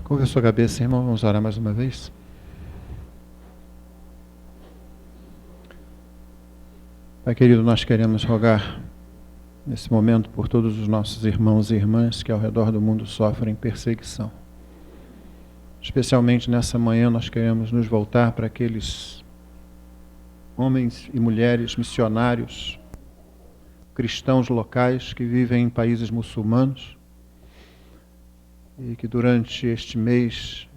Curva a sua cabeça, irmão. Vamos orar mais uma vez. Pai querido, nós queremos rogar nesse momento por todos os nossos irmãos e irmãs que ao redor do mundo sofrem perseguição. Especialmente nessa manhã nós queremos nos voltar para aqueles homens e mulheres missionários, cristãos locais que vivem em países muçulmanos e que durante este mês,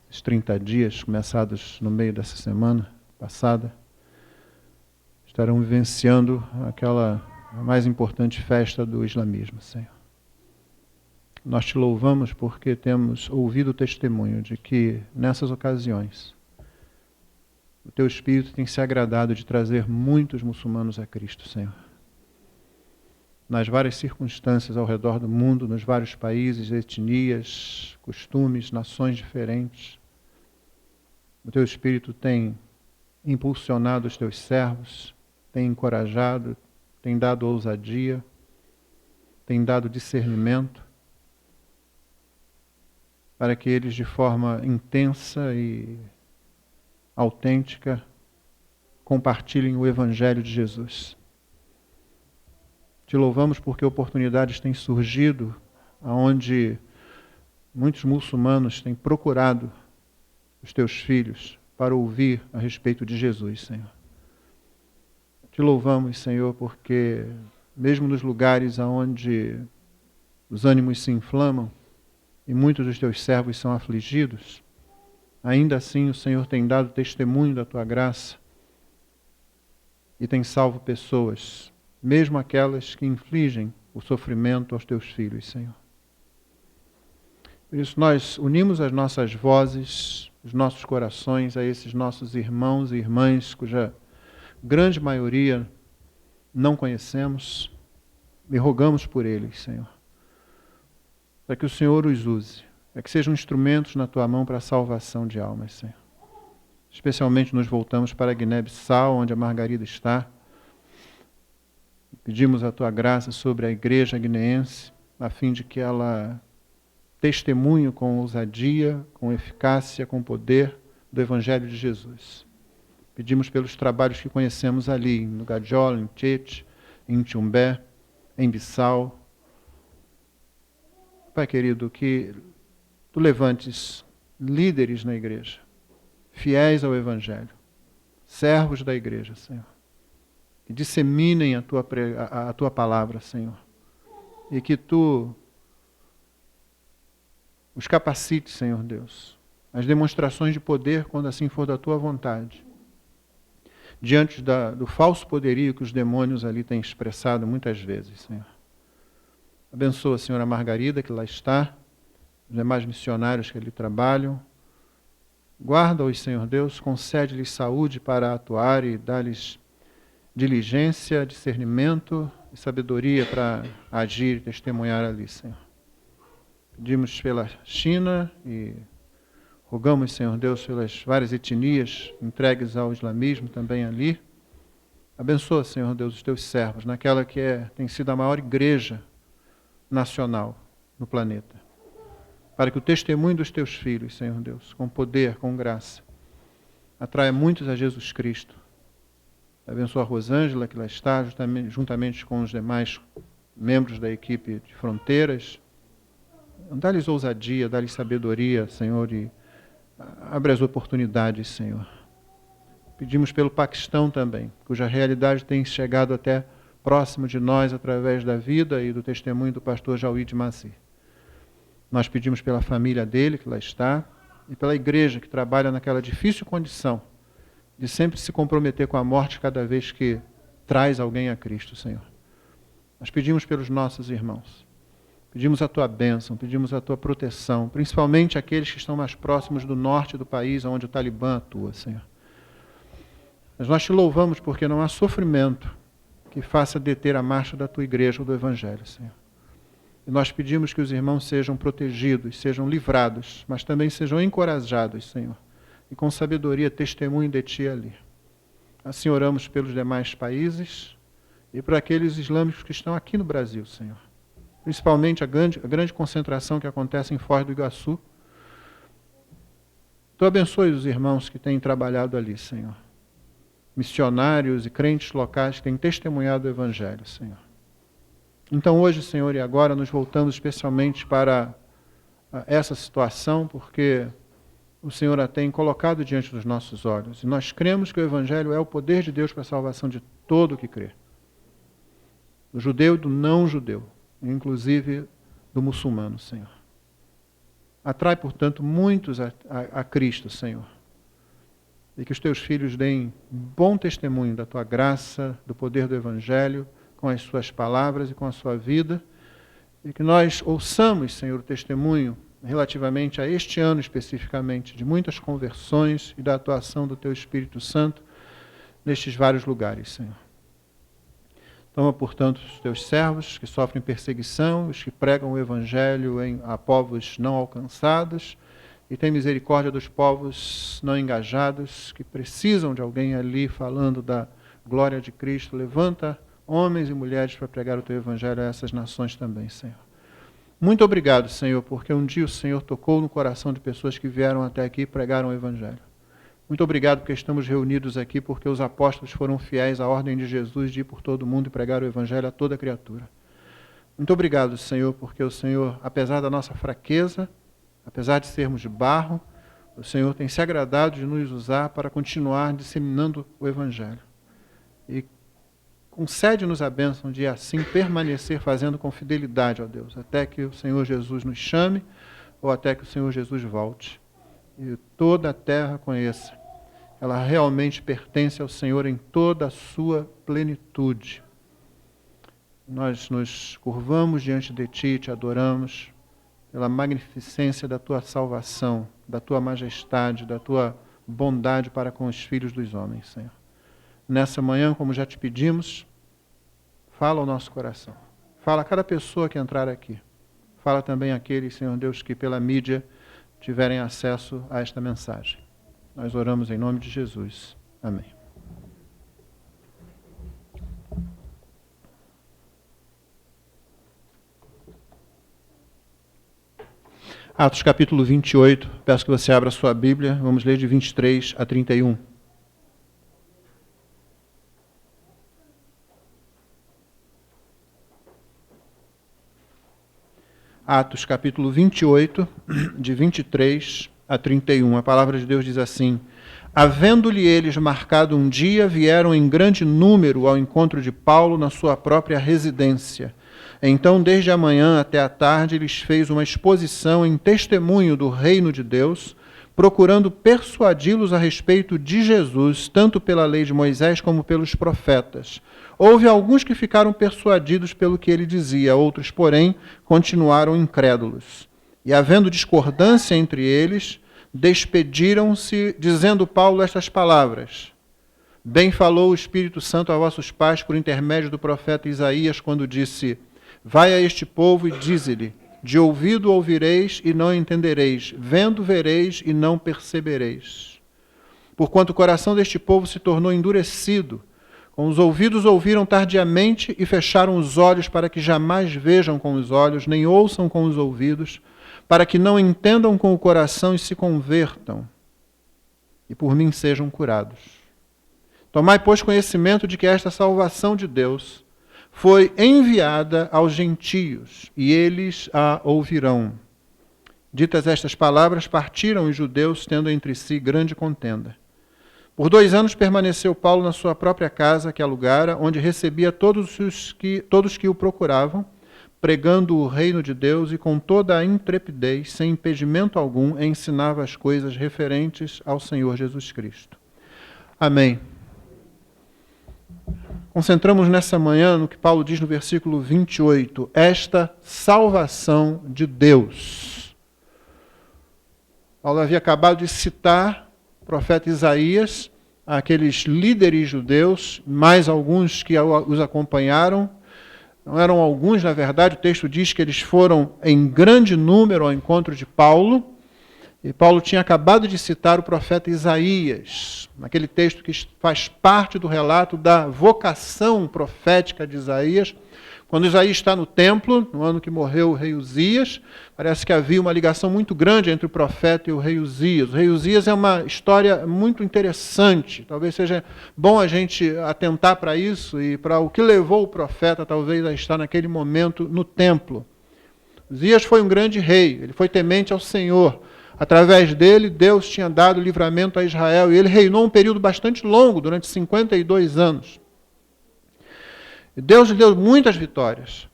esses 30 dias começados no meio dessa semana passada, estarão vivenciando a mais importante festa do islamismo, Senhor. Nós te louvamos porque temos ouvido o testemunho de que, nessas ocasiões, o Teu Espírito tem se agradado de trazer muitos muçulmanos a Cristo, Senhor. Nas várias circunstâncias ao redor do mundo, nos vários países, etnias, costumes, nações diferentes, o Teu Espírito tem impulsionado os Teus servos, tem encorajado, tem dado ousadia, tem dado discernimento, para que eles de forma intensa e autêntica compartilhem o Evangelho de Jesus. Te louvamos porque oportunidades têm surgido onde muitos muçulmanos têm procurado os Teus filhos para ouvir a respeito de Jesus, Senhor. Te louvamos, Senhor, porque mesmo nos lugares onde os ânimos se inflamam e muitos dos Teus servos são afligidos, ainda assim o Senhor tem dado testemunho da Tua graça e tem salvo pessoas, mesmo aquelas que infligem o sofrimento aos Teus filhos, Senhor. Por isso nós unimos as nossas vozes, os nossos corações a esses nossos irmãos e irmãs cuja grande maioria não conhecemos e rogamos por eles, Senhor, para que o Senhor os use, para que sejam instrumentos na Tua mão para a salvação de almas, Senhor. Especialmente nos voltamos para Guiné-Bissau, onde a Margarida está. Pedimos a Tua graça sobre a igreja guineense, a fim de que ela testemunhe com ousadia, com eficácia, com poder do Evangelho de Jesus. Pedimos pelos trabalhos que conhecemos ali, no Gadiola, em Tchete, em Tiumbé, em Bissau. Pai querido, que Tu levantes líderes na igreja, fiéis ao Evangelho, servos da igreja, Senhor, que disseminem a Tua palavra, Senhor, e que Tu os capacites, Senhor Deus, as demonstrações de poder, quando assim for da Tua vontade, diante do falso poderio que os demônios ali têm expressado muitas vezes, Senhor. Abençoa, Senhor, a Margarida, que lá está, os demais missionários que ali trabalham. Guarda-os, Senhor Deus, concede-lhes saúde para atuar e dá-lhes diligência, discernimento e sabedoria para agir e testemunhar ali, Senhor. Pedimos pela China e rogamos, Senhor Deus, pelas várias etnias entregues ao islamismo também ali. Abençoa, Senhor Deus, os Teus servos naquela que tem sido a maior igreja nacional no planeta, para que o testemunho dos Teus filhos, Senhor Deus, com poder, com graça, atraia muitos a Jesus Cristo. Abençoa a Rosângela, que lá está, juntamente com os demais membros da equipe de Fronteiras. Dá-lhes ousadia, dá-lhes sabedoria, Senhor, e abre as oportunidades, Senhor. Pedimos pelo Paquistão também, cuja realidade tem chegado até próximo de nós através da vida e do testemunho do pastor Jauíde Massi. Nós pedimos pela família dele, que lá está, e pela igreja que trabalha naquela difícil condição de sempre se comprometer com a morte cada vez que traz alguém a Cristo, Senhor. Nós pedimos pelos nossos irmãos. Pedimos a Tua bênção, pedimos a Tua proteção, principalmente aqueles que estão mais próximos do norte do país, onde o Talibã atua, Senhor. Mas nós Te louvamos porque não há sofrimento que faça deter a marcha da Tua igreja ou do Evangelho, Senhor. E nós pedimos que os irmãos sejam protegidos, sejam livrados, mas também sejam encorajados, Senhor, e com sabedoria testemunhem de Ti ali. Assim oramos pelos demais países e por aqueles islâmicos que estão aqui no Brasil, Senhor. principalmente a grande concentração que acontece em Foz do Iguaçu. Tu abençoe os irmãos que têm trabalhado ali, Senhor. Missionários e crentes locais que têm testemunhado o Evangelho, Senhor. Então hoje, Senhor, e agora nos voltamos especialmente para essa situação, porque o Senhor a tem colocado diante dos nossos olhos. E nós cremos que o Evangelho é o poder de Deus para a salvação de todo o que crê. Do judeu e do não judeu, inclusive do muçulmano, Senhor. Atrai, portanto, muitos a Cristo, Senhor. E que os teus filhos deem bom testemunho da tua graça, do poder do Evangelho, com as suas palavras e com a sua vida. E que nós ouçamos, Senhor, o testemunho relativamente a este ano especificamente, de muitas conversões e da atuação do teu Espírito Santo nestes vários lugares, Senhor. Toma, portanto, os teus servos que sofrem perseguição, os que pregam o Evangelho a povos não alcançados, e tem misericórdia dos povos não engajados, que precisam de alguém ali falando da glória de Cristo. Levanta homens e mulheres para pregar o teu Evangelho a essas nações também, Senhor. Muito obrigado, Senhor, porque um dia o Senhor tocou no coração de pessoas que vieram até aqui e pregaram o Evangelho. Muito obrigado porque estamos reunidos aqui, porque os apóstolos foram fiéis à ordem de Jesus de ir por todo mundo e pregar o Evangelho a toda criatura. Muito obrigado, Senhor, porque o Senhor, apesar da nossa fraqueza, apesar de sermos de barro, o Senhor tem se agradado de nos usar para continuar disseminando o Evangelho. E concede-nos a bênção de assim permanecer fazendo com fidelidade, ó Deus, até que o Senhor Jesus nos chame ou até que o Senhor Jesus volte. E toda a terra conheça. Ela realmente pertence ao Senhor em toda a sua plenitude. Nós nos curvamos diante de Ti e Te adoramos pela magnificência da Tua salvação, da Tua majestade, da Tua bondade para com os filhos dos homens, Senhor. Nessa manhã, como já Te pedimos, fala ao nosso coração. Fala a cada pessoa que entrar aqui. Fala também àqueles, Senhor Deus, que pela mídia tiverem acesso a esta mensagem. Nós oramos em nome de Jesus. Amém. Atos capítulo 28, peço que você abra a sua Bíblia, vamos ler de 23 a 31. Atos capítulo 28, de 23 a 31. A palavra de Deus diz assim: havendo-lhe eles marcado um dia, vieram em grande número ao encontro de Paulo na sua própria residência. Então, desde a manhã até a tarde, lhes fez uma exposição em testemunho do reino de Deus, procurando persuadi-los a respeito de Jesus, tanto pela lei de Moisés como pelos profetas. Houve alguns que ficaram persuadidos pelo que ele dizia, outros, porém, continuaram incrédulos. E, havendo discordância entre eles, despediram-se, dizendo Paulo estas palavras: bem falou o Espírito Santo a vossos pais por intermédio do profeta Isaías, quando disse: vai a este povo e dize-lhe: de ouvido ouvireis e não entendereis, vendo vereis e não percebereis. Porquanto o coração deste povo se tornou endurecido, com os ouvidos ouviram tardiamente e fecharam os olhos, para que jamais vejam com os olhos, nem ouçam com os ouvidos, para que não entendam com o coração e se convertam, e por mim sejam curados. Tomai, pois, conhecimento de que esta salvação de Deus foi enviada aos gentios, e eles a ouvirão. Ditas estas palavras, partiram os judeus, tendo entre si grande contenda. Por 2 anos permaneceu Paulo na sua própria casa, que alugara, onde recebia todos que o procuravam, pregando o reino de Deus e com toda a intrepidez, sem impedimento algum, ensinava as coisas referentes ao Senhor Jesus Cristo. Amém. Concentramos nessa manhã no que Paulo diz no versículo 28, esta salvação de Deus. Paulo havia acabado de citar o profeta Isaías, aqueles líderes judeus, mais alguns que os acompanharam. Não eram alguns, na verdade, o texto diz que eles foram em grande número ao encontro de Paulo, e Paulo tinha acabado de citar o profeta Isaías, naquele texto que faz parte do relato da vocação profética de Isaías, Quando Isaías está no templo, no ano que morreu o rei Uzias, parece que havia uma ligação muito grande entre o profeta e o rei Uzias. O rei Uzias é uma história muito interessante. Talvez seja bom a gente atentar para isso e para o que levou o profeta, talvez, a estar naquele momento no templo. Uzias foi um grande rei, ele foi temente ao Senhor. Através dele, Deus tinha dado livramento a Israel e ele reinou um período bastante longo, durante 52 anos. Deus lhe deu muitas vitórias.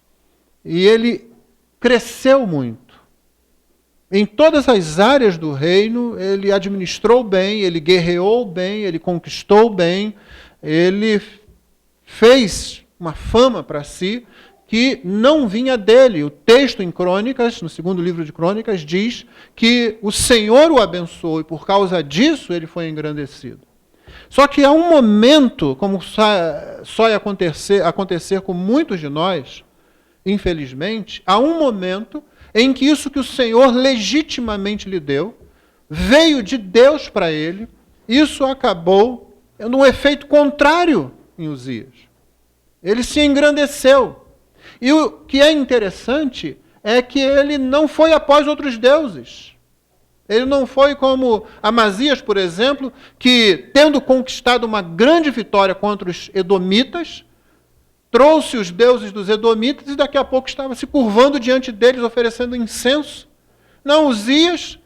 E ele cresceu muito. Em todas as áreas do reino, ele administrou bem, ele guerreou bem, ele conquistou bem, ele fez uma fama para si que não vinha dele. O texto em Crônicas, no segundo livro de Crônicas, diz que o Senhor o abençoou e por causa disso ele foi engrandecido. Só que há um momento, como só ia acontecer com muitos de nós, infelizmente, há um momento em que isso que o Senhor legitimamente lhe deu, veio de Deus para ele, isso acabou num efeito contrário em Uzias. Ele se engrandeceu. E o que é interessante é que ele não foi após outros deuses. Ele não foi como Amazias, por exemplo, que, tendo conquistado uma grande vitória contra os edomitas, trouxe os deuses dos edomitas e daqui a pouco estava se curvando diante deles, oferecendo incenso. Não, Uzias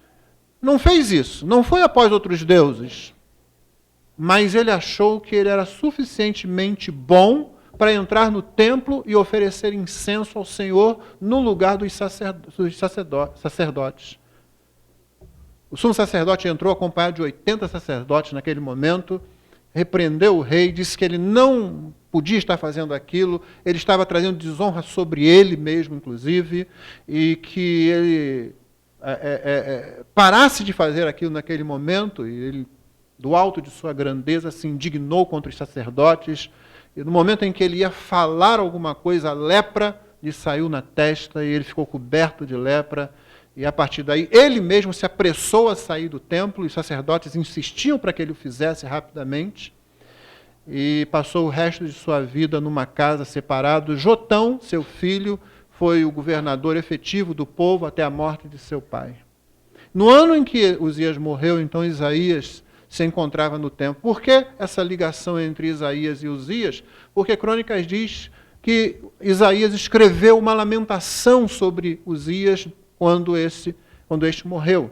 não fez isso, não foi após outros deuses. Mas ele achou que ele era suficientemente bom para entrar no templo e oferecer incenso ao Senhor no lugar dos sacerdotes. O sumo sacerdote entrou acompanhado de 80 sacerdotes naquele momento, repreendeu o rei, disse que ele não podia estar fazendo aquilo, ele estava trazendo desonra sobre ele mesmo, inclusive, e que ele parasse de fazer aquilo naquele momento, e ele, do alto de sua grandeza, se indignou contra os sacerdotes, e no momento em que ele ia falar alguma coisa, a lepra lhe saiu na testa, e ele ficou coberto de lepra. E a partir daí, ele mesmo se apressou a sair do templo, e os sacerdotes insistiam para que ele o fizesse rapidamente, e passou o resto de sua vida numa casa separado. Jotão, seu filho, foi o governador efetivo do povo até a morte de seu pai. No ano em que Uzias morreu, então Isaías se encontrava no templo. Por que essa ligação entre Isaías e Uzias? Porque Crônicas diz que Isaías escreveu uma lamentação sobre Uzias quando este morreu.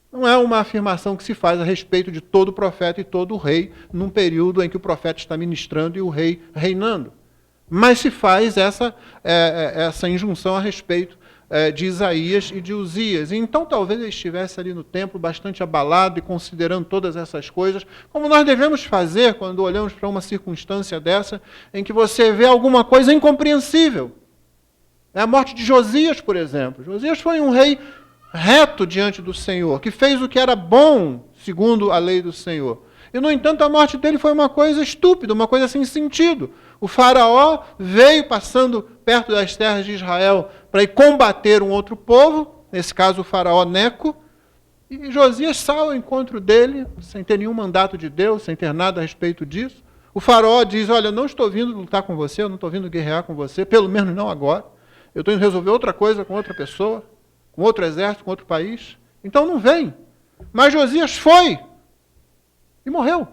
Não é uma afirmação que se faz a respeito de todo profeta e todo rei, num período em que o profeta está ministrando e o rei reinando. Mas se faz essa injunção a respeito de Isaías e de Uzias. E então talvez ele estivesse ali no templo bastante abalado e considerando todas essas coisas, como nós devemos fazer quando olhamos para uma circunstância dessa, em que você vê alguma coisa incompreensível. É a morte de Josias, por exemplo. Josias foi um rei reto diante do Senhor, que fez o que era bom, segundo a lei do Senhor. E, no entanto, a morte dele foi uma coisa estúpida, uma coisa sem sentido. O faraó veio passando perto das terras de Israel para ir combater um outro povo, nesse caso o faraó Neco, e Josias sai ao encontro dele, sem ter nenhum mandato de Deus, sem ter nada a respeito disso. O faraó diz, olha, eu não estou vindo lutar com você, eu não estou vindo guerrear com você, pelo menos não agora. Eu estou indo resolver outra coisa com outra pessoa, com outro exército, com outro país. Então não vem. Mas Josias foi e morreu.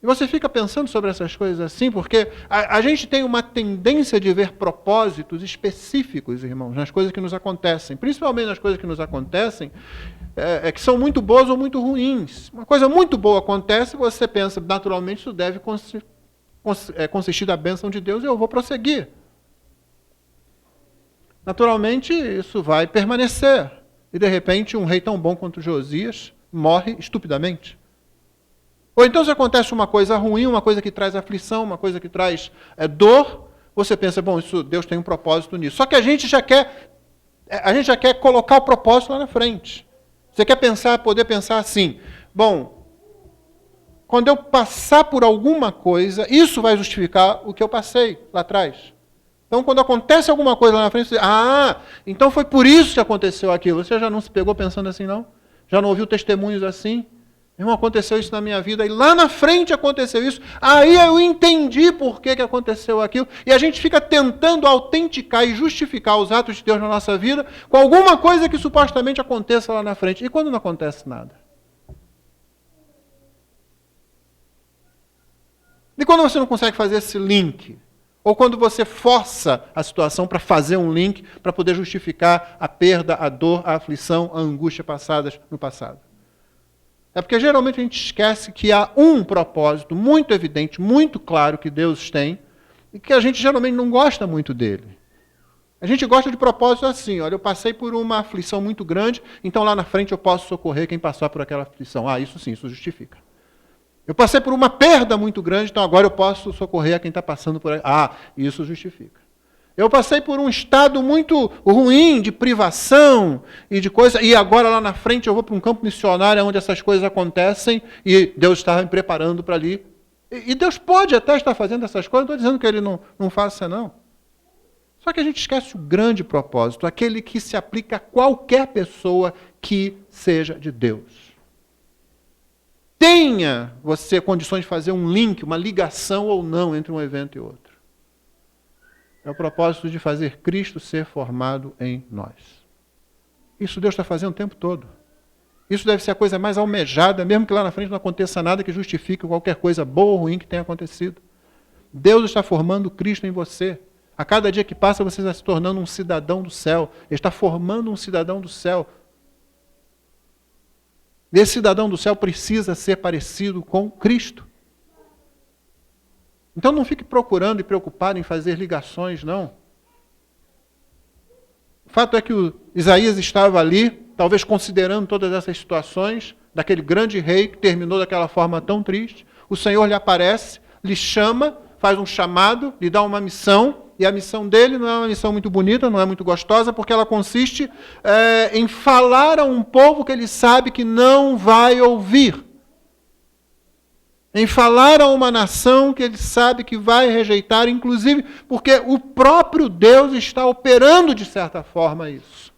E você fica pensando sobre essas coisas assim, porque a gente tem uma tendência de ver propósitos específicos, irmãos, nas coisas que nos acontecem. Principalmente nas coisas que nos acontecem, que são muito boas ou muito ruins. Uma coisa muito boa acontece, você pensa, naturalmente, isso deve consistir da bênção de Deus e eu vou prosseguir. Naturalmente, isso vai permanecer. E, de repente, um rei tão bom quanto Josias morre estupidamente. Ou então, se acontece uma coisa ruim, uma coisa que traz aflição, uma coisa que traz dor, você pensa, bom, isso, Deus tem um propósito nisso. Só que a gente já quer colocar o propósito lá na frente. Você quer poder pensar assim, bom, quando eu passar por alguma coisa, isso vai justificar o que eu passei lá atrás. Então, quando acontece alguma coisa lá na frente, você diz, então foi por isso que aconteceu aquilo. Você já não se pegou pensando assim, não? Já não ouviu testemunhos assim? Irmão, aconteceu isso na minha vida, e lá na frente aconteceu isso, aí eu entendi por que aconteceu aquilo, e a gente fica tentando autenticar e justificar os atos de Deus na nossa vida com alguma coisa que supostamente aconteça lá na frente, e quando não acontece nada? E quando você não consegue fazer esse link? Ou quando você força a situação para fazer um link, para poder justificar a perda, a dor, a aflição, a angústia passadas no passado? É porque geralmente a gente esquece que há um propósito muito evidente, muito claro que Deus tem, e que a gente geralmente não gosta muito dele. A gente gosta de propósito assim, olha, eu passei por uma aflição muito grande, então lá na frente eu posso socorrer quem passou por aquela aflição. Ah, isso sim, isso justifica. Eu passei por uma perda muito grande, então agora eu posso socorrer a quem está passando por aí. Ah, isso justifica. Eu passei por um estado muito ruim de privação e de coisa, e agora lá na frente eu vou para um campo missionário onde essas coisas acontecem e Deus estava me preparando para ali. E Deus pode até estar fazendo essas coisas, não estou dizendo que Ele não faça, não. Só que a gente esquece o grande propósito, aquele que se aplica a qualquer pessoa que seja de Deus. Tenha você condições de fazer um link, uma ligação ou não entre um evento e outro. É o propósito de fazer Cristo ser formado em nós. Isso Deus está fazendo o tempo todo. Isso deve ser a coisa mais almejada, mesmo que lá na frente não aconteça nada que justifique qualquer coisa boa ou ruim que tenha acontecido. Deus está formando Cristo em você. A cada dia que passa, você está se tornando um cidadão do céu. Ele está formando um cidadão do céu. E esse cidadão do céu precisa ser parecido com Cristo. Então não fique procurando e preocupado em fazer ligações, não. O fato é que o Isaías estava ali, talvez considerando todas essas situações, daquele grande rei que terminou daquela forma tão triste. O Senhor lhe aparece, lhe chama, faz um chamado, lhe dá uma missão, e a missão dele não é uma missão muito bonita, não é muito gostosa, porque ela consiste em falar a um povo que ele sabe que não vai ouvir. Em falar a uma nação que ele sabe que vai rejeitar, inclusive porque o próprio Deus está operando de certa forma isso.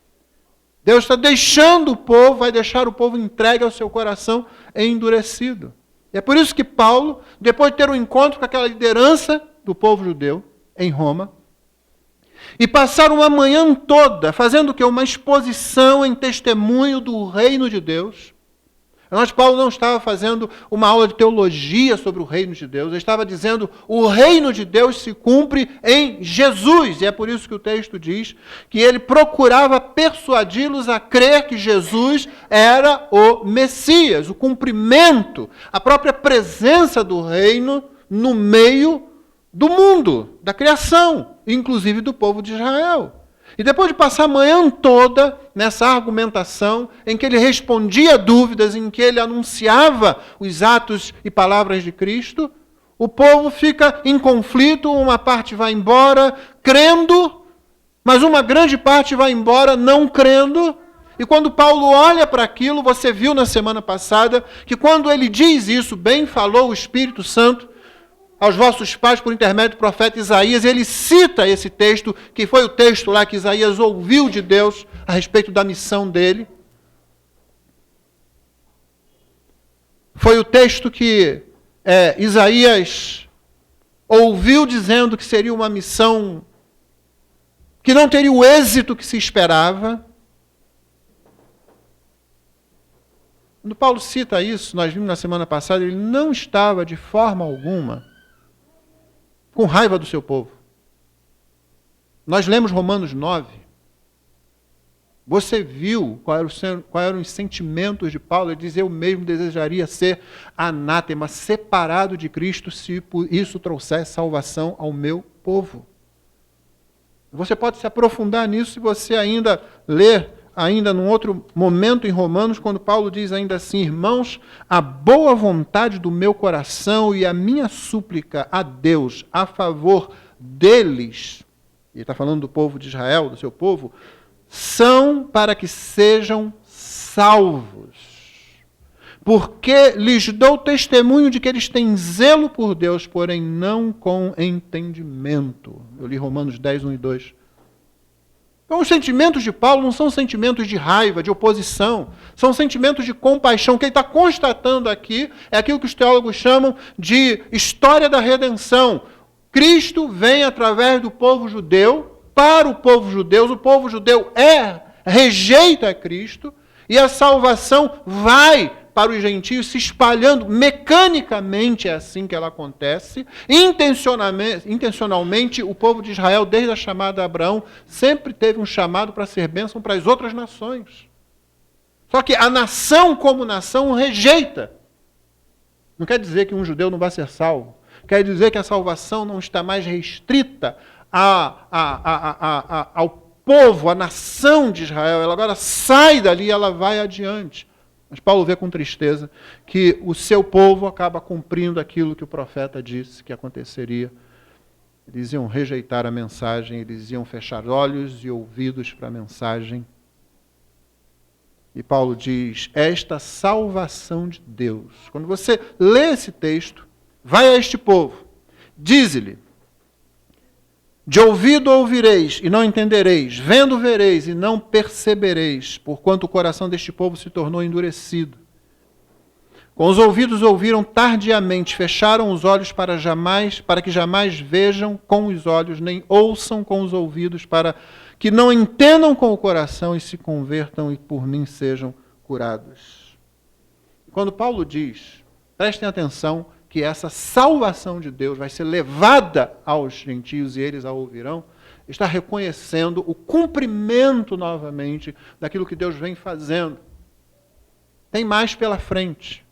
Deus está deixando o povo, vai deixar o povo entregue ao seu coração endurecido. E é por isso que Paulo, depois de ter um encontro com aquela liderança do povo judeu em Roma, e passar uma manhã toda fazendo o quê? Uma exposição em testemunho do reino de Deus. Mas Paulo não estava fazendo uma aula de teologia sobre o reino de Deus, ele estava dizendo o reino de Deus se cumpre em Jesus, e é por isso que o texto diz que ele procurava persuadi-los a crer que Jesus era o Messias, o cumprimento, a própria presença do reino no meio do mundo, da criação, inclusive do povo de Israel. E depois de passar a manhã toda nessa argumentação, em que ele respondia dúvidas, em que ele anunciava os atos e palavras de Cristo, o povo fica em conflito, uma parte vai embora crendo, mas uma grande parte vai embora não crendo. E quando Paulo olha para aquilo, você viu na semana passada, que quando ele diz isso, bem falou o Espírito Santo, aos vossos pais por intermédio do profeta Isaías, ele cita esse texto, que foi o texto lá que Isaías ouviu de Deus a respeito da missão dele. Foi o texto que Isaías ouviu dizendo que seria uma missão que não teria o êxito que se esperava. Quando Paulo cita isso, nós vimos na semana passada, ele não estava de forma alguma com raiva do seu povo. Nós lemos Romanos 9. Você viu quais eram os sentimentos de Paulo? Ele diz, eu mesmo desejaria ser anátema, separado de Cristo, se isso trouxesse salvação ao meu povo. Você pode se aprofundar nisso se você ainda ler, ainda num outro momento em Romanos, quando Paulo diz ainda assim, irmãos, a boa vontade do meu coração e a minha súplica a Deus a favor deles, ele está falando do povo de Israel, do seu povo, são para que sejam salvos. Porque lhes dou testemunho de que eles têm zelo por Deus, porém não com entendimento. Eu li Romanos 10, 1 e 2. Então, os sentimentos de Paulo não são sentimentos de raiva, de oposição, são sentimentos de compaixão. O que ele está constatando aqui é aquilo que os teólogos chamam de história da redenção. Cristo vem através do povo judeu, para o povo judeu rejeita Cristo, e a salvação vai para os gentios se espalhando, mecanicamente é assim que ela acontece, intencionalmente o povo de Israel, desde a chamada a Abraão, sempre teve um chamado para ser bênção para as outras nações. Só que a nação como nação rejeita. Não quer dizer que um judeu não vai ser salvo, quer dizer que a salvação não está mais restrita ao povo, à nação de Israel, ela agora sai dali e ela vai adiante. Mas Paulo vê com tristeza que o seu povo acaba cumprindo aquilo que o profeta disse que aconteceria. Eles iam rejeitar a mensagem, eles iam fechar olhos e ouvidos para a mensagem. E Paulo diz, esta salvação de Deus. Quando você lê esse texto, vai a este povo, dize-lhe, de ouvido ouvireis e não entendereis, vendo vereis e não percebereis, porquanto o coração deste povo se tornou endurecido. Com os ouvidos ouviram tardiamente, fecharam os olhos para que jamais vejam com os olhos, nem ouçam com os ouvidos, para que não entendam com o coração e se convertam e por mim sejam curados. Quando Paulo diz, prestem atenção, que essa salvação de Deus vai ser levada aos gentios e eles a ouvirão, está reconhecendo o cumprimento novamente daquilo que Deus vem fazendo. Tem mais pela frente.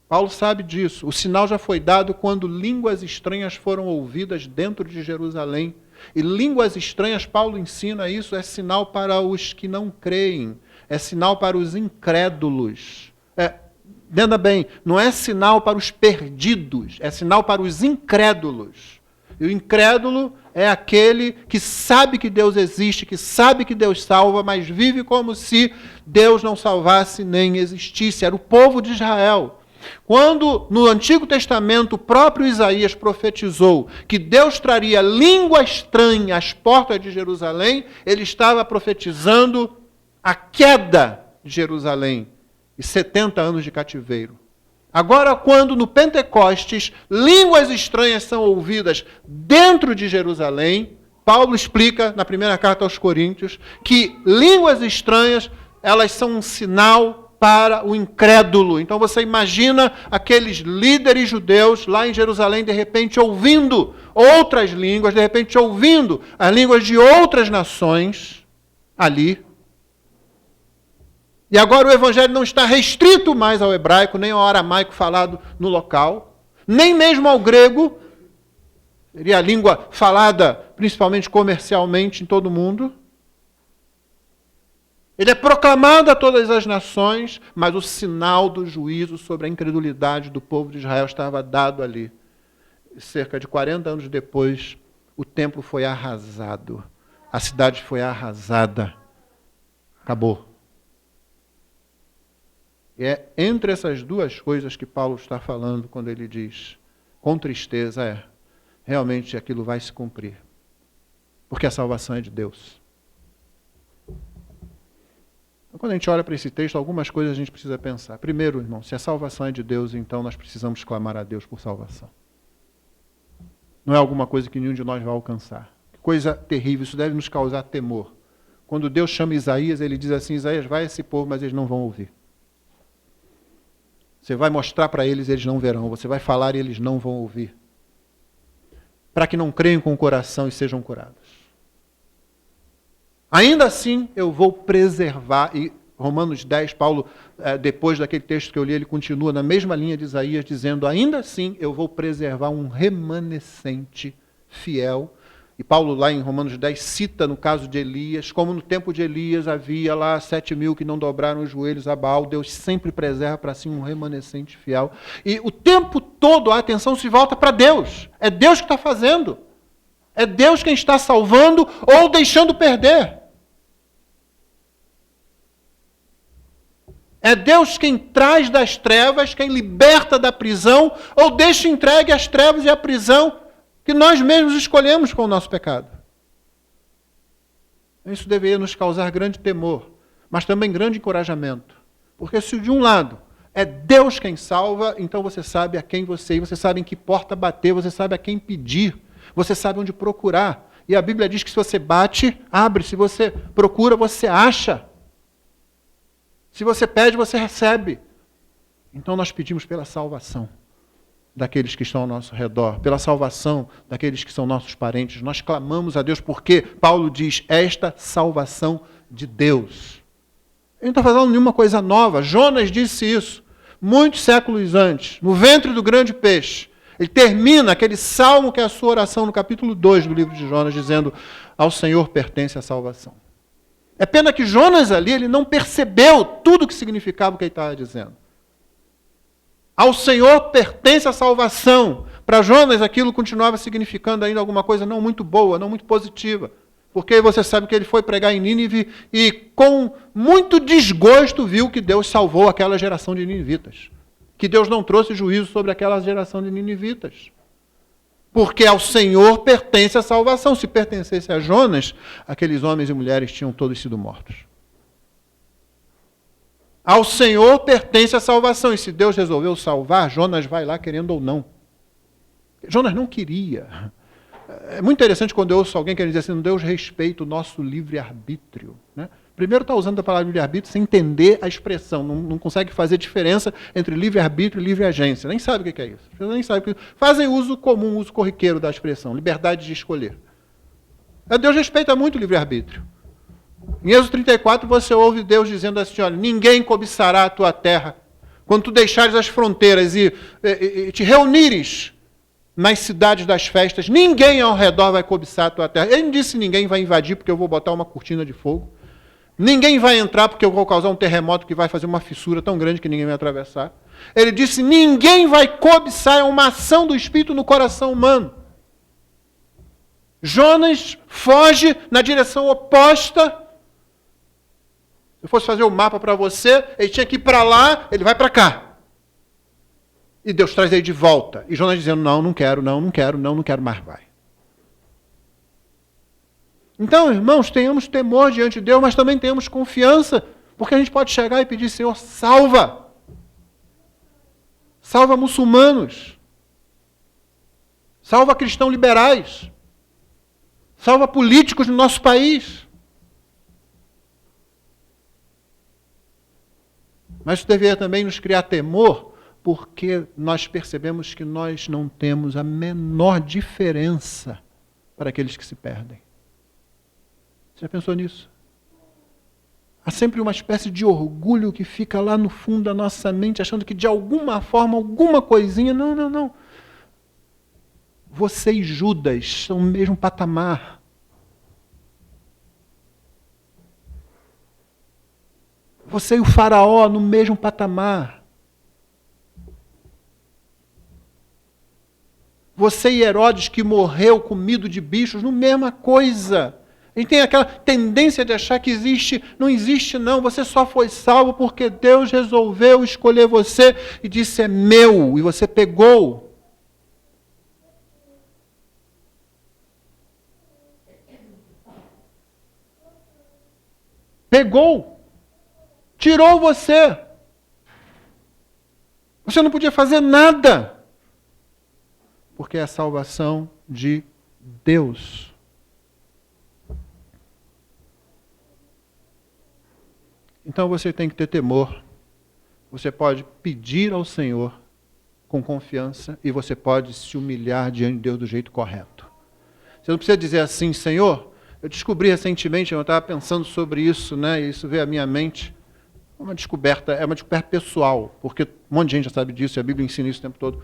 Paulo sabe disso. O sinal já foi dado quando línguas estranhas foram ouvidas dentro de Jerusalém. E línguas estranhas, Paulo ensina isso, é sinal para os que não creem, é sinal para os incrédulos. Entenda bem, não é sinal para os perdidos, é sinal para os incrédulos. E o incrédulo é aquele que sabe que Deus existe, que sabe que Deus salva, mas vive como se Deus não salvasse nem existisse. Era o povo de Israel. Quando no Antigo Testamento o próprio Isaías profetizou que Deus traria língua estranha às portas de Jerusalém, ele estava profetizando a queda de Jerusalém. E 70 anos de cativeiro. Agora, quando no Pentecostes línguas estranhas são ouvidas dentro de Jerusalém, Paulo explica na primeira carta aos Coríntios que línguas estranhas, elas são um sinal para o incrédulo. Então você imagina aqueles líderes judeus lá em Jerusalém, de repente ouvindo outras línguas, de repente ouvindo as línguas de outras nações ali. E agora o evangelho não está restrito mais ao hebraico, nem ao aramaico falado no local, nem mesmo ao grego, seria a língua falada principalmente comercialmente em todo o mundo. Ele é proclamado a todas as nações, mas o sinal do juízo sobre a incredulidade do povo de Israel estava dado ali. Cerca de 40 anos depois, o templo foi arrasado, a cidade foi arrasada, acabou. E é entre essas duas coisas que Paulo está falando quando ele diz, com tristeza, realmente aquilo vai se cumprir. Porque a salvação é de Deus. Então, quando a gente olha para esse texto, algumas coisas a gente precisa pensar. Primeiro, irmão, se a salvação é de Deus, então nós precisamos clamar a Deus por salvação. Não é alguma coisa que nenhum de nós vai alcançar. Que coisa terrível, isso deve nos causar temor. Quando Deus chama Isaías, ele diz assim, Isaías, vai a esse povo, mas eles não vão ouvir. Você vai mostrar para eles, eles não verão. Você vai falar e eles não vão ouvir. Para que não creiam com o coração e sejam curados. Ainda assim, eu vou preservar. E Romanos 10, Paulo, depois daquele texto que eu li, ele continua na mesma linha de Isaías, dizendo, ainda assim, eu vou preservar um remanescente fiel. E Paulo, lá em Romanos 10, cita no caso de Elias, como no tempo de Elias havia lá 7.000 que não dobraram os joelhos a Baal, Deus sempre preserva para si um remanescente fiel. E o tempo todo a atenção se volta para Deus. É Deus que está fazendo. É Deus quem está salvando ou deixando perder. É Deus quem traz das trevas, quem liberta da prisão ou deixa entregue às trevas e à prisão que nós mesmos escolhemos com o nosso pecado. Isso deveria nos causar grande temor, mas também grande encorajamento. Porque se de um lado é Deus quem salva, então você sabe a quem você ir, você sabe em que porta bater, você sabe a quem pedir, você sabe onde procurar. E a Bíblia diz que se você bate, abre. Se você procura, você acha. Se você pede, você recebe. Então nós pedimos pela salvação daqueles que estão ao nosso redor, pela salvação daqueles que são nossos parentes. Nós clamamos a Deus porque Paulo diz, esta salvação de Deus. Ele não está falando nenhuma coisa nova. Jonas disse isso muitos séculos antes, no ventre do grande peixe. Ele termina aquele salmo que é a sua oração no capítulo 2 do livro de Jonas, dizendo, ao Senhor pertence a salvação. É pena que Jonas ali, ele não percebeu tudo o que significava o que ele estava dizendo. Ao Senhor pertence a salvação. Para Jonas aquilo continuava significando ainda alguma coisa não muito boa, não muito positiva. Porque você sabe que ele foi pregar em Nínive e com muito desgosto viu que Deus salvou aquela geração de ninivitas. Que Deus não trouxe juízo sobre aquela geração de ninivitas. Porque ao Senhor pertence a salvação. Se pertencesse a Jonas, aqueles homens e mulheres tinham todos sido mortos. Ao Senhor pertence a salvação. E se Deus resolveu salvar, Jonas vai lá querendo ou não. Jonas não queria. É muito interessante quando eu ouço alguém que diz assim, Deus respeita o nosso livre-arbítrio. Né? Primeiro está usando a palavra livre-arbítrio sem entender a expressão. Não consegue fazer diferença entre livre-arbítrio e livre-agência. Nem sabe o que é isso. Nem sabe. Fazem uso comum, uso corriqueiro da expressão. Liberdade de escolher. Deus respeita muito o livre-arbítrio. Em Êxodo 34 você ouve Deus dizendo assim, olha, ninguém cobiçará a tua terra. Quando tu deixares as fronteiras e te reunires nas cidades das festas, ninguém ao redor vai cobiçar a tua terra. Ele não disse ninguém vai invadir porque eu vou botar uma cortina de fogo. Ninguém vai entrar porque eu vou causar um terremoto que vai fazer uma fissura tão grande que ninguém vai atravessar. Ele disse, ninguém vai cobiçar, é uma ação do Espírito no coração humano. Jonas foge na direção oposta. Se eu fosse fazer o mapa para você, ele tinha que ir para lá, ele vai para cá. E Deus traz ele de volta. E Jonas dizendo, não quero, não quero, mas vai. Então, irmãos, tenhamos temor diante de Deus, mas também tenhamos confiança, porque a gente pode chegar e pedir, Senhor, salva. Salva muçulmanos. Salva cristãos liberais. Salva políticos no nosso país. Mas isso deveria também nos criar temor, porque nós percebemos que nós não temos a menor diferença para aqueles que se perdem. Você já pensou nisso? Há sempre uma espécie de orgulho que fica lá no fundo da nossa mente, achando que de alguma forma, alguma coisinha... Não. Você e Judas são o mesmo patamar. Você e o faraó no mesmo patamar. Você e Herodes que morreu comido de bichos, no mesma coisa. A gente tem aquela tendência de achar que existe, não existe não, você só foi salvo porque Deus resolveu escolher você e disse é meu, e você pegou. Pegou. Tirou você. Você não podia fazer nada. Porque é a salvação de Deus. Então você tem que ter temor. Você pode pedir ao Senhor com confiança e você pode se humilhar diante de Deus do jeito correto. Você não precisa dizer assim, Senhor, eu descobri recentemente, eu estava pensando sobre isso, né? E isso veio à minha mente. É uma descoberta pessoal, porque um monte de gente já sabe disso, e a Bíblia ensina isso o tempo todo.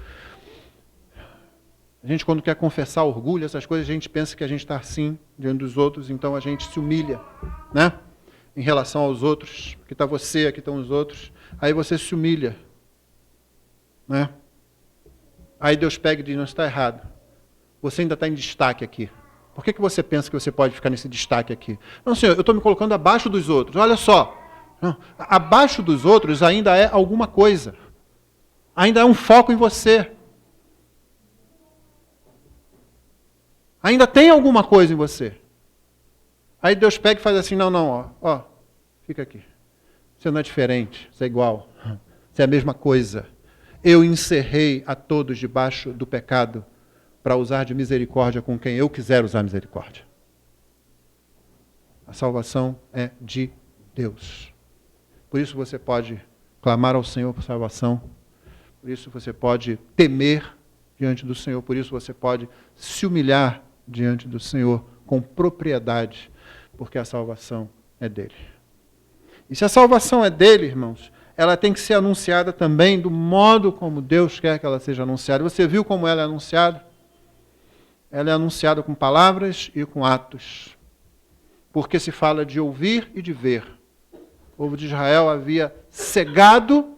A gente, quando quer confessar orgulho, essas coisas, a gente pensa que a gente está assim diante dos outros, então a gente se humilha, né? Em relação aos outros. Aqui está você, aqui estão os outros. Aí você se humilha, né? Aí Deus pega e diz, não, está errado. Você ainda está em destaque aqui. Por que você pensa que você pode ficar nesse destaque aqui? Não, Senhor, eu estou me colocando abaixo dos outros. Olha só. Não, abaixo dos outros ainda é alguma coisa. Ainda é um foco em você. Ainda tem alguma coisa em você. Aí Deus pega e faz assim, não, ó, fica aqui. Você não é diferente, você é igual. Você é a mesma coisa. Eu encerrei a todos debaixo do pecado para usar de misericórdia com quem eu quiser usar misericórdia. A salvação é de Deus. Por isso você pode clamar ao Senhor por salvação. Por isso você pode temer diante do Senhor. Por isso você pode se humilhar diante do Senhor com propriedade, porque a salvação é dele. E se a salvação é dele, irmãos, ela tem que ser anunciada também do modo como Deus quer que ela seja anunciada. Você viu como ela é anunciada? Ela é anunciada com palavras e com atos. Porque se fala de ouvir e de ver. O povo de Israel havia cegado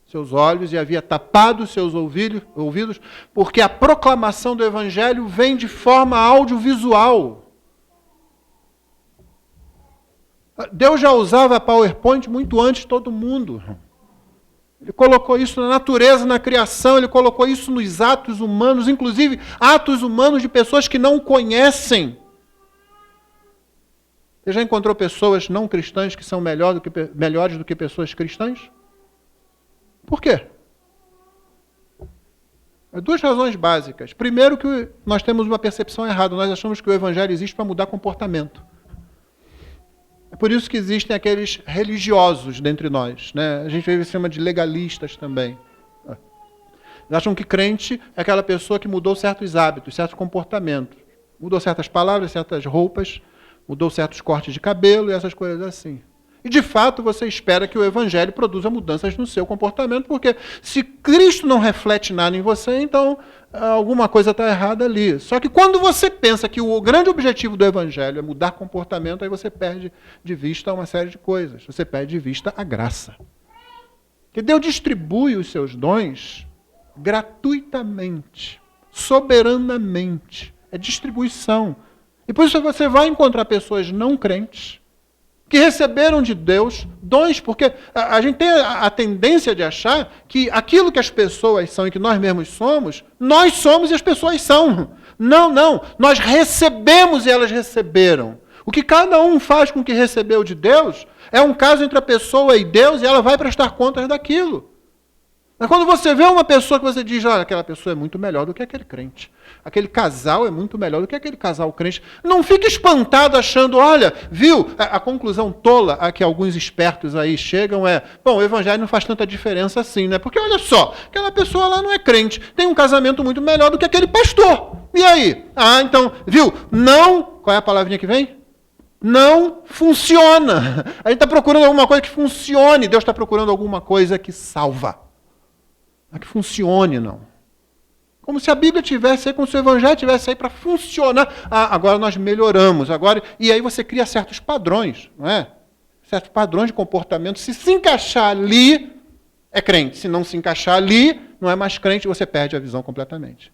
seus olhos e havia tapado seus ouvidos, porque a proclamação do Evangelho vem de forma audiovisual. Deus já usava PowerPoint muito antes de todo mundo. Ele colocou isso na natureza, na criação, ele colocou isso nos atos humanos, inclusive atos humanos de pessoas que não conhecem. Você já encontrou pessoas não cristãs que são melhores do que pessoas cristãs? Por quê? Duas razões básicas. Primeiro, que nós temos uma percepção errada. Nós achamos que o Evangelho existe para mudar comportamento. É por isso que existem aqueles religiosos dentre nós, né? A gente chama de legalistas também. Eles acham que crente é aquela pessoa que mudou certos hábitos, certos comportamentos. Mudou certas palavras, certas roupas, mudou certos cortes de cabelo e essas coisas assim. E de fato você espera que o Evangelho produza mudanças no seu comportamento, porque se Cristo não reflete nada em você, então alguma coisa está errada ali. Só que quando você pensa que o grande objetivo do Evangelho é mudar comportamento, aí você perde de vista uma série de coisas. Você perde de vista a graça. Que Deus distribui os seus dons gratuitamente, soberanamente. É distribuição. E por isso você vai encontrar pessoas não crentes que receberam de Deus dons, porque a gente tem a tendência de achar que aquilo que as pessoas são e que nós mesmos somos e as pessoas são. Não, nós recebemos e elas receberam. O que cada um faz com o que recebeu de Deus é um caso entre a pessoa e Deus e ela vai prestar contas daquilo. Mas quando você vê uma pessoa que você diz, olha, aquela pessoa é muito melhor do que aquele crente. Aquele casal é muito melhor do que aquele casal crente. Não fique espantado achando, olha, viu? A conclusão tola a que alguns espertos aí chegam é, bom, o Evangelho não faz tanta diferença assim, né? Porque olha só, aquela pessoa lá não é crente, tem um casamento muito melhor do que aquele pastor. E aí? Ah, então, viu? Não, qual é a palavrinha que vem? Não funciona. A gente está procurando alguma coisa que funcione. Deus está procurando alguma coisa que salva. Não que funcione, não. Como se a Bíblia tivesse aí, como se o Evangelho tivesse aí para funcionar. Ah, agora nós melhoramos. E aí você cria certos padrões, não é? Certos padrões de comportamento. Se encaixar ali, é crente. Se não se encaixar ali, não é mais crente, você perde a visão completamente.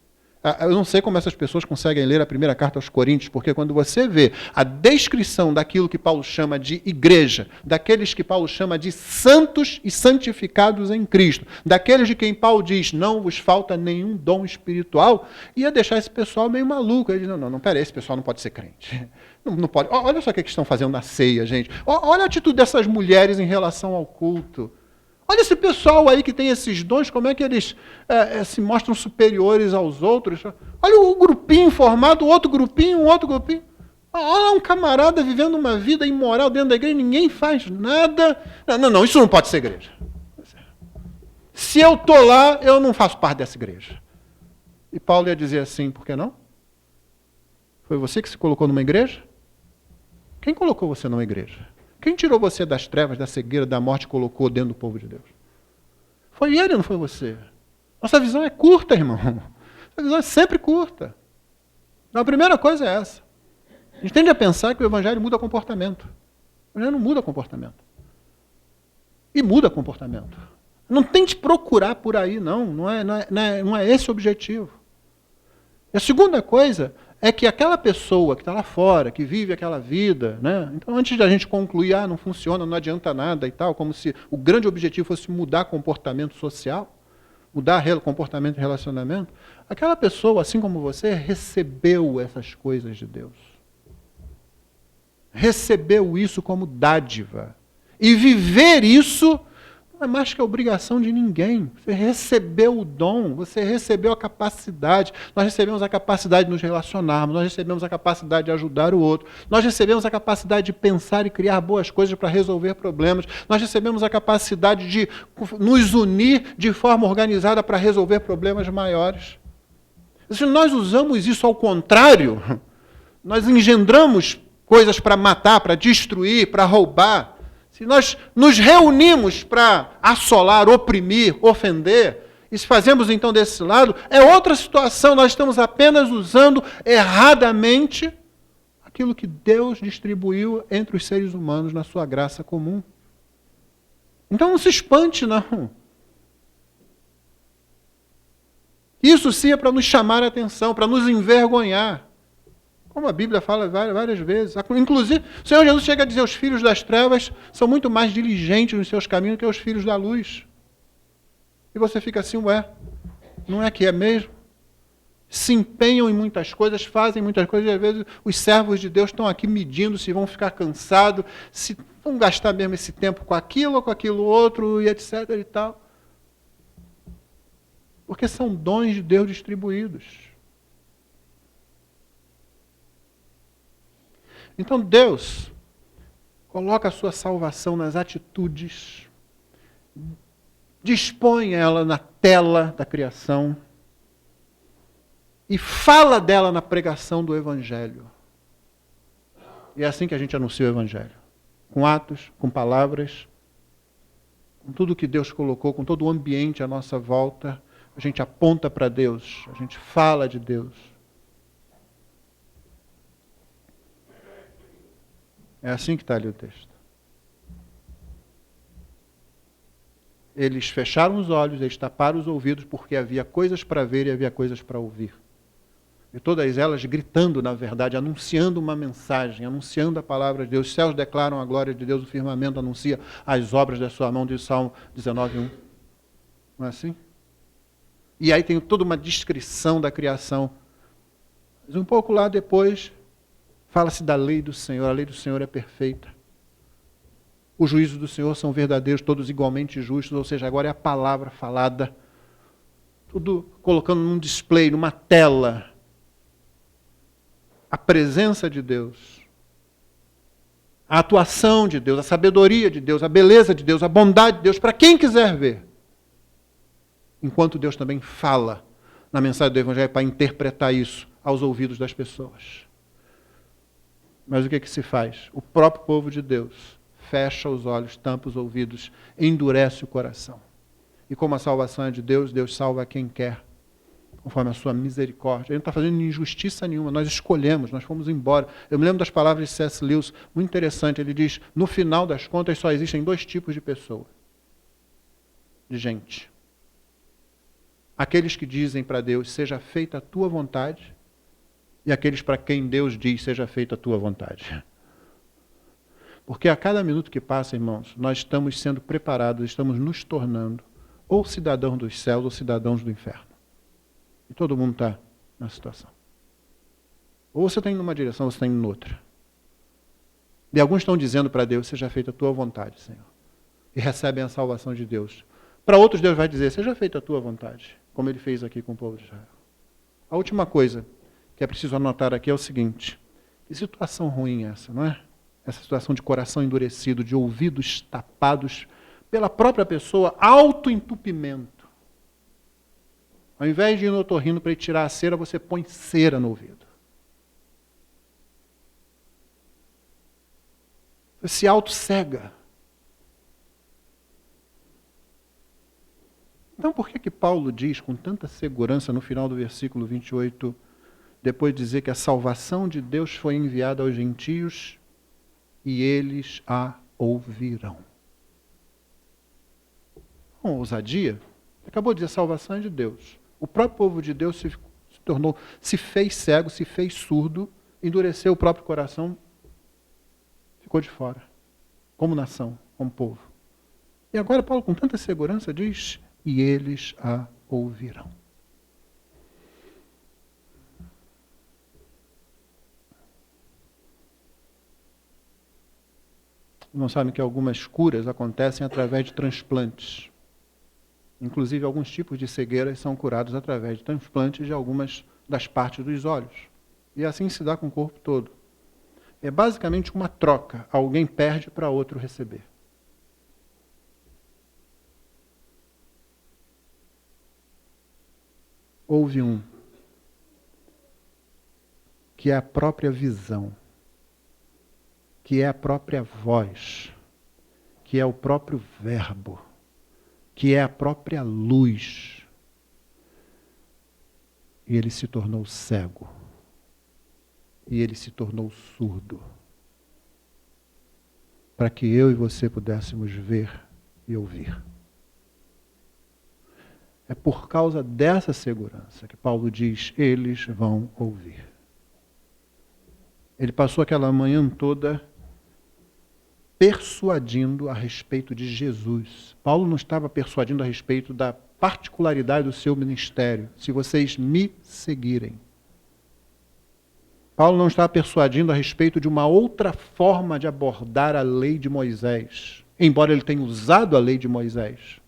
Eu não sei como essas pessoas conseguem ler a primeira carta aos Coríntios, porque quando você vê a descrição daquilo que Paulo chama de igreja, daqueles que Paulo chama de santos e santificados em Cristo, daqueles de quem Paulo diz, não vos falta nenhum dom espiritual, ia deixar esse pessoal meio maluco. Ele diz, não, peraí, esse pessoal não pode ser crente. Não pode. Olha só o que eles estão fazendo na ceia, gente. Olha a atitude dessas mulheres em relação ao culto. Olha esse pessoal aí que tem esses dons, como é que eles se mostram superiores aos outros. Olha o grupinho formado, um outro grupinho. Olha um camarada vivendo uma vida imoral dentro da igreja, ninguém faz nada. Não, isso não pode ser igreja. Se eu estou lá, eu não faço parte dessa igreja. E Paulo ia dizer assim, por que não? Foi você que se colocou numa igreja? Quem colocou você numa igreja? Quem tirou você das trevas, da cegueira, da morte e colocou dentro do povo de Deus? Foi ele, não foi você. Nossa visão é curta, irmão. Nossa visão é sempre curta. Então, a primeira coisa é essa. A gente tende a pensar que o Evangelho muda comportamento. O Evangelho não muda comportamento. E muda comportamento. Não tente procurar por aí, não. Não é esse o objetivo. E a segunda coisa é que aquela pessoa que está lá fora, que vive aquela vida, né? Então antes de a gente concluir, não funciona, não adianta nada e tal, como se o grande objetivo fosse mudar comportamento social, mudar comportamento e relacionamento, aquela pessoa, assim como você, recebeu essas coisas de Deus. recebeu isso como dádiva. E viver isso não é mais que a obrigação de ninguém. Você recebeu o dom, você recebeu a capacidade. Nós recebemos a capacidade de nos relacionarmos, nós recebemos a capacidade de ajudar o outro, nós recebemos a capacidade de pensar e criar boas coisas para resolver problemas, nós recebemos a capacidade de nos unir de forma organizada para resolver problemas maiores. Se nós usamos isso ao contrário, nós engendramos coisas para matar, para destruir, para roubar. Se nós nos reunimos para assolar, oprimir, ofender, e se fazemos então desse lado, é outra situação. Nós estamos apenas usando erradamente aquilo que Deus distribuiu entre os seres humanos na sua graça comum. Então não se espante, não. Isso sim é para nos chamar a atenção, para nos envergonhar. Como a Bíblia fala várias vezes. Inclusive, o Senhor Jesus chega a dizer, os filhos das trevas são muito mais diligentes nos seus caminhos que os filhos da luz. E você fica assim, ué, não é que é mesmo? Se empenham em muitas coisas, fazem muitas coisas, e às vezes os servos de Deus estão aqui medindo se vão ficar cansados, se vão gastar mesmo esse tempo com aquilo ou com aquilo outro, e etc. e tal. Porque são dons de Deus distribuídos. Então Deus coloca a sua salvação nas atitudes, dispõe ela na tela da criação e fala dela na pregação do Evangelho. E é assim que a gente anuncia o Evangelho. Com atos, com palavras, com tudo que Deus colocou, com todo o ambiente à nossa volta, a gente aponta para Deus, a gente fala de Deus. É assim que está ali o texto. Eles fecharam os olhos, eles taparam os ouvidos, porque havia coisas para ver e havia coisas para ouvir. E todas elas gritando, na verdade, anunciando uma mensagem, anunciando a palavra de Deus. Os céus declaram a glória de Deus, o firmamento anuncia as obras da sua mão, diz o Salmo 19:1. Não é assim? E aí tem toda uma descrição da criação. Mas um pouco lá depois, fala-se da lei do Senhor. A lei do Senhor é perfeita. Os juízos do Senhor são verdadeiros, todos igualmente justos, ou seja, agora é a palavra falada. Tudo colocando num display, numa tela. A presença de Deus. A atuação de Deus, a sabedoria de Deus, a beleza de Deus, a bondade de Deus, para quem quiser ver. Enquanto Deus também fala na mensagem do Evangelho para interpretar isso aos ouvidos das pessoas. Mas o que se faz? O próprio povo de Deus fecha os olhos, tampa os ouvidos, endurece o coração. E como a salvação é de Deus, Deus salva quem quer, conforme a sua misericórdia. Ele não está fazendo injustiça nenhuma, nós escolhemos, nós fomos embora. Eu me lembro das palavras de C.S. Lewis, muito interessante, ele diz, no final das contas só existem dois tipos de pessoa, de gente. Aqueles que dizem para Deus, seja feita a tua vontade, e aqueles para quem Deus diz, seja feita a tua vontade. Porque a cada minuto que passa, irmãos, nós estamos sendo preparados, estamos nos tornando ou cidadãos dos céus ou cidadãos do inferno. E todo mundo está na situação. Ou você está indo numa direção, ou você está indo noutra. E alguns estão dizendo para Deus, seja feita a tua vontade, Senhor. E recebem a salvação de Deus. Para outros, Deus vai dizer, seja feita a tua vontade, como ele fez aqui com o povo de Israel. A última coisa que é preciso anotar aqui é o seguinte, que situação ruim é essa, não é? Essa situação de coração endurecido, de ouvidos tapados pela própria pessoa, autoentupimento. Ao invés de ir no otorrino para ele tirar a cera, você põe cera no ouvido. Você se auto-cega. Então por que Paulo diz com tanta segurança no final do versículo 28, depois de dizer que a salvação de Deus foi enviada aos gentios e eles a ouvirão? Com ousadia, acabou de dizer, a salvação é de Deus. O próprio povo de Deus se fez cego, se fez surdo, endureceu o próprio coração, ficou de fora, como nação, como povo. E agora Paulo, com tanta segurança, diz, e eles a ouvirão. Não sabem que algumas curas acontecem através de transplantes. Inclusive, alguns tipos de cegueiras são curados através de transplantes de algumas das partes dos olhos. E assim se dá com o corpo todo. É basicamente uma troca. Alguém perde para outro receber. Houve um que é a própria visão, que é a própria voz, que é o próprio verbo, que é a própria luz. E ele se tornou cego. E ele se tornou surdo. Para que eu e você pudéssemos ver e ouvir. É por causa dessa segurança que Paulo diz, eles vão ouvir. Ele passou aquela manhã toda persuadindo a respeito de Jesus. Paulo não estava persuadindo a respeito da particularidade do seu ministério. Se vocês me seguirem. Paulo não estava persuadindo a respeito de uma outra forma de abordar a lei de Moisés, embora ele tenha usado a lei de Moisés.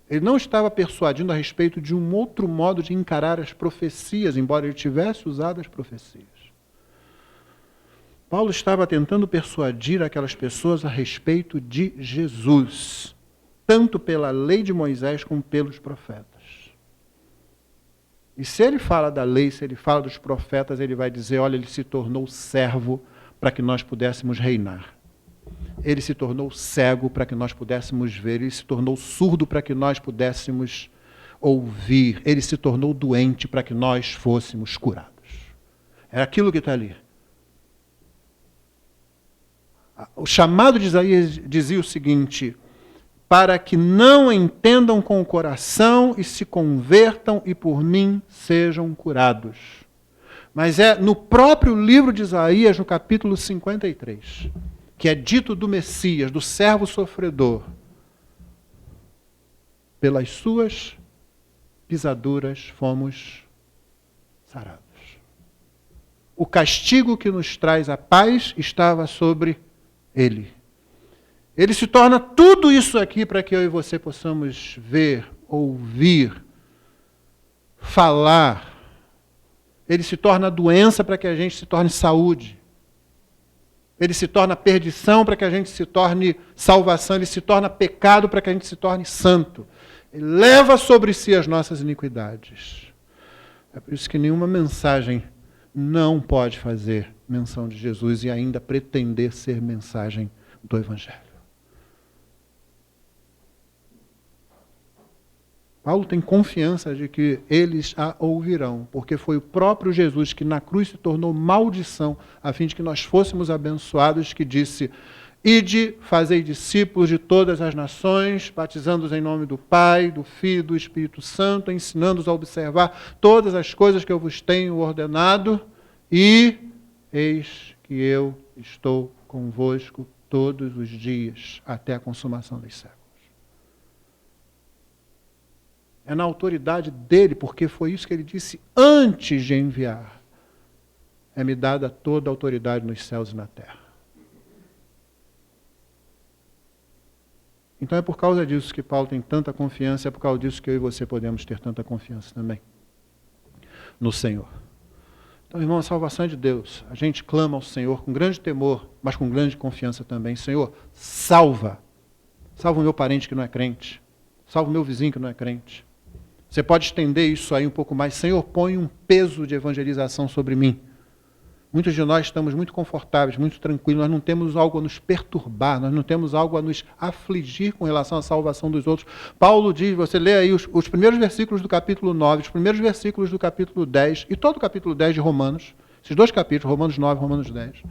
Ele não estava persuadindo a respeito de um outro modo de encarar as profecias, embora ele tivesse usado as profecias. Paulo estava tentando persuadir aquelas pessoas a respeito de Jesus, tanto pela lei de Moisés como pelos profetas. E se ele fala da lei, se ele fala dos profetas, ele vai dizer, olha, ele se tornou servo para que nós pudéssemos reinar. Ele se tornou cego para que nós pudéssemos ver. Ele se tornou surdo para que nós pudéssemos ouvir. Ele se tornou doente para que nós fôssemos curados. É aquilo que está ali. O chamado de Isaías dizia o seguinte, para que não entendam com o coração e se convertam e por mim sejam curados. Mas é no próprio livro de Isaías, no capítulo 53, que é dito do Messias, do servo sofredor, pelas suas pisaduras fomos sarados. O castigo que nos traz a paz estava sobre ele. Ele se torna tudo isso aqui para que eu e você possamos ver, ouvir, falar. Ele se torna doença para que a gente se torne saúde. Ele se torna perdição para que a gente se torne salvação. Ele se torna pecado para que a gente se torne santo. Ele leva sobre si as nossas iniquidades. É por isso que nenhuma mensagem não pode fazer menção de Jesus e ainda pretender ser mensagem do Evangelho. Paulo tem confiança de que eles a ouvirão, porque foi o próprio Jesus que na cruz se tornou maldição, a fim de que nós fôssemos abençoados, que disse, ide, fazei discípulos de todas as nações, batizando-os em nome do Pai, do Filho e do Espírito Santo, ensinando-os a observar todas as coisas que eu vos tenho ordenado, e eis que eu estou convosco todos os dias, até a consumação dos séculos. É na autoridade dele, porque foi isso que ele disse antes de enviar. É-me dada toda a autoridade nos céus e na terra. Então é por causa disso que Paulo tem tanta confiança, é por causa disso que eu e você podemos ter tanta confiança também no Senhor. Então, irmão, a salvação é de Deus. A gente clama ao Senhor com grande temor, mas com grande confiança também. Senhor, salva. Salva o meu parente que não é crente. Salva o meu vizinho que não é crente. Você pode estender isso aí um pouco mais. Senhor, põe um peso de evangelização sobre mim. Muitos de nós estamos muito confortáveis, muito tranquilos, nós não temos algo a nos perturbar, nós não temos algo a nos afligir com relação à salvação dos outros. Paulo diz, você lê aí os primeiros versículos do capítulo 9, os primeiros versículos do capítulo 10 e todo o capítulo 10 de Romanos, esses dois capítulos, Romanos 9 e Romanos 10.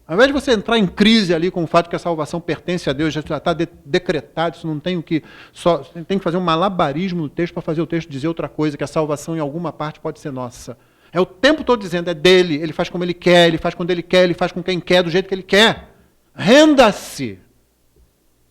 Ao invés de você entrar em crise ali com o fato que a salvação pertence a Deus, já está decretado, isso não tem o que... Só tem que fazer um malabarismo no texto para fazer o texto dizer outra coisa, que a salvação em alguma parte pode ser nossa. É o tempo todo dizendo, é dele, ele faz como ele quer, ele faz quando ele quer, ele faz com quem quer, do jeito que ele quer. Renda-se.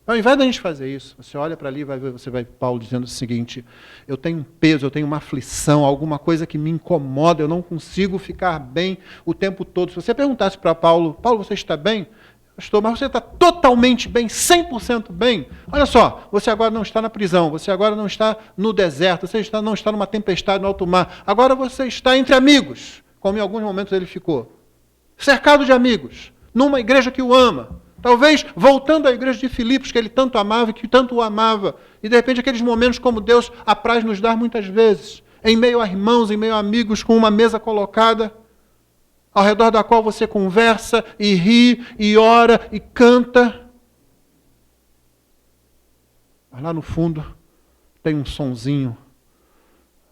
Ao invés da gente fazer isso, você olha para ali e vai ver, você vai Paulo dizendo o seguinte, eu tenho um peso, eu tenho uma aflição, alguma coisa que me incomoda, eu não consigo ficar bem o tempo todo. Se você perguntasse para Paulo, Paulo, você está bem? Pastor, mas você está totalmente bem, 100% bem. Olha só, você agora não está na prisão, você agora não está no deserto, você não está numa tempestade no alto mar. Agora você está entre amigos, como em alguns momentos ele ficou. Cercado de amigos, numa igreja que o ama. Talvez voltando à igreja de Filipos, que ele tanto amava e que tanto o amava. E de repente aqueles momentos como Deus apraz nos dar muitas vezes. Em meio a irmãos, em meio a amigos, com uma mesa colocada, ao redor da qual você conversa e ri, e ora, e canta. Mas lá no fundo tem um sonzinho.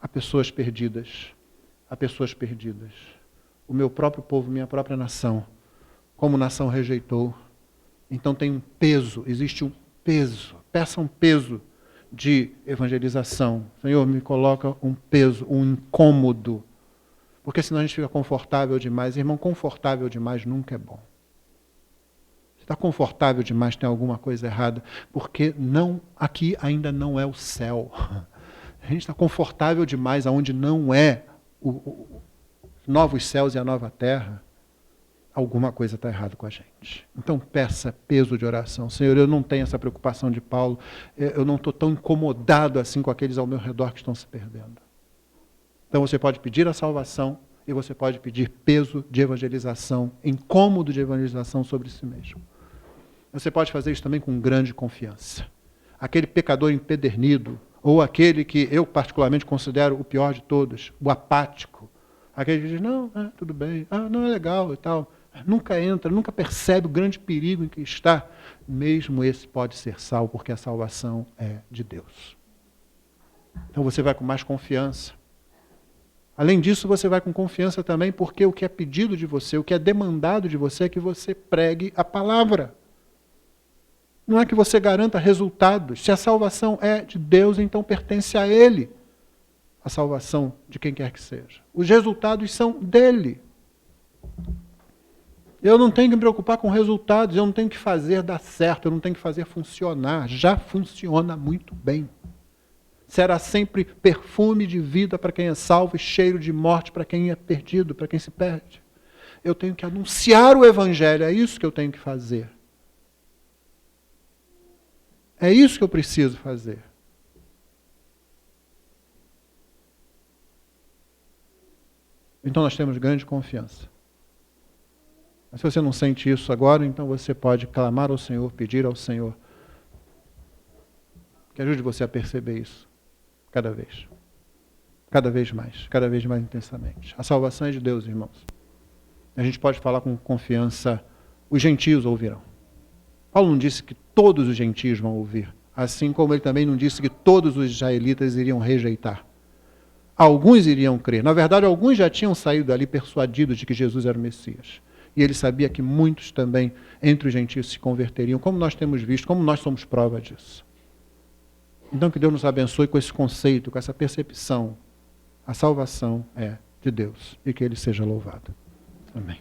Há pessoas perdidas. Há pessoas perdidas. O meu próprio povo, minha própria nação, como nação rejeitou. Então tem um peso, existe um peso. Peça um peso de evangelização. Senhor, me coloca um peso, um incômodo. Porque senão a gente fica confortável demais. Irmão, confortável demais nunca é bom. Se está confortável demais, tem alguma coisa errada. Porque aqui ainda não é o céu. A gente está confortável demais aonde não é os novos céus e a nova terra. Alguma coisa está errada com a gente. Então peça peso de oração. Senhor, eu não tenho essa preocupação de Paulo. Eu não estou tão incomodado assim com aqueles ao meu redor que estão se perdendo. Então você pode pedir a salvação e você pode pedir peso de evangelização, incômodo de evangelização sobre si mesmo. Você pode fazer isso também com grande confiança. Aquele pecador empedernido, ou aquele que eu particularmente considero o pior de todos, o apático, aquele que diz, não, tudo bem, não é legal e tal, nunca entra, nunca percebe o grande perigo em que está, mesmo esse pode ser salvo, porque a salvação é de Deus. Então você vai com mais confiança. Além disso, você vai com confiança também, porque o que é pedido de você, o que é demandado de você é que você pregue a palavra. Não é que você garanta resultados. Se a salvação é de Deus, então pertence a Ele. A salvação de quem quer que seja. Os resultados são dele. Eu não tenho que me preocupar com resultados, eu não tenho que fazer dar certo, eu não tenho que fazer funcionar. Já funciona muito bem. Será sempre perfume de vida para quem é salvo e cheiro de morte para quem é perdido, para quem se perde. Eu tenho que anunciar o Evangelho, é isso que eu tenho que fazer. É isso que eu preciso fazer. Então nós temos grande confiança. Mas se você não sente isso agora, então você pode clamar ao Senhor, pedir ao Senhor que ajude você a perceber isso. Cada vez mais intensamente. A salvação é de Deus, irmãos. A gente pode falar com confiança, os gentios ouvirão. Paulo não disse que todos os gentios vão ouvir, assim como ele também não disse que todos os israelitas iriam rejeitar. Alguns iriam crer. Na verdade, alguns já tinham saído dali persuadidos de que Jesus era o Messias. E ele sabia que muitos também entre os gentios se converteriam, como nós temos visto, como nós somos prova disso. Então que Deus nos abençoe com esse conceito, com essa percepção. A salvação é de Deus e que Ele seja louvado. Amém.